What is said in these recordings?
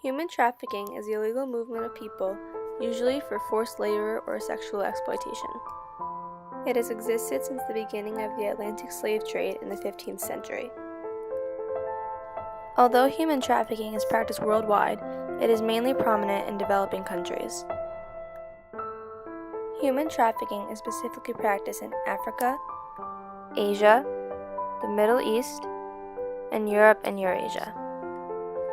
Human trafficking is the illegal movement of people, usually for forced labor or sexual exploitation. It has existed since the beginning of the Atlantic slave trade in the 15th century. Although human trafficking is practiced worldwide, it is mainly prominent in developing countries. Human trafficking is specifically practiced in Africa, Asia, the Middle East, and Europe and Eurasia.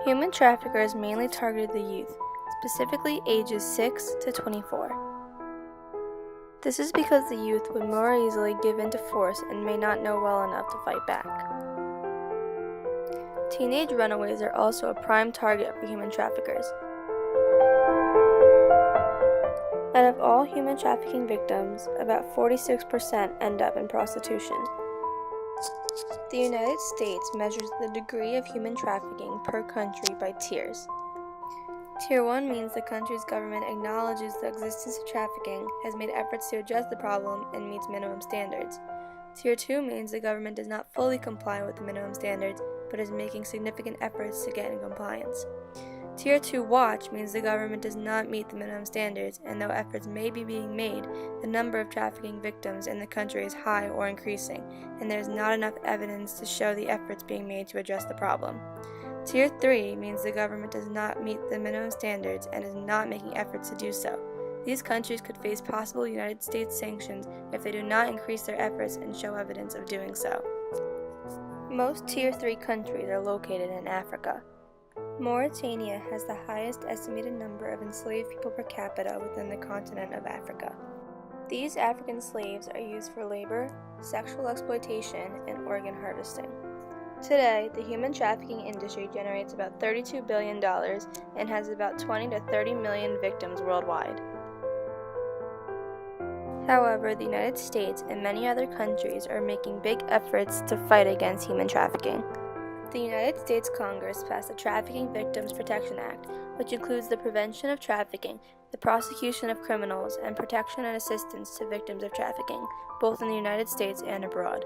Human traffickers mainly targeted the youth, specifically ages 6 to 24. This is because the youth would more easily give in to force and may not know well enough to fight back. Teenage runaways are also a prime target for human traffickers. Out of all human trafficking victims, about 46% end up in prostitution. The United States measures the degree of human trafficking per country by tiers. Tier 1 means the country's government acknowledges the existence of trafficking, has made efforts to address the problem, and meets minimum standards. Tier 2 means the government does not fully comply with the minimum standards, but is making significant efforts to get in compliance. Tier 2 watch means the government does not meet the minimum standards, and though efforts may be being made, the number of trafficking victims in the country is high or increasing, and there is not enough evidence to show the efforts being made to address the problem. Tier 3 means the government does not meet the minimum standards and is not making efforts to do so. These countries could face possible United States sanctions if they do not increase their efforts and show evidence of doing so. Most Tier 3 countries are located in Africa. Mauritania has the highest estimated number of enslaved people per capita within the continent of Africa. These African slaves are used for labor, sexual exploitation, and organ harvesting. Today, the human trafficking industry generates about $32 billion and has about 20 to 30 million victims worldwide. However, the United States and many other countries are making big efforts to fight against human trafficking. The United States Congress passed the Trafficking Victims Protection Act, which includes the prevention of trafficking, the prosecution of criminals, and protection and assistance to victims of trafficking, both in the United States and abroad.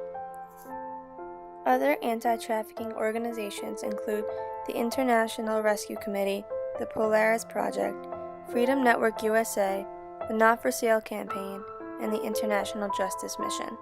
Other anti-trafficking organizations include the International Rescue Committee, the Polaris Project, Freedom Network USA, the Not for Sale campaign, and the International Justice Mission.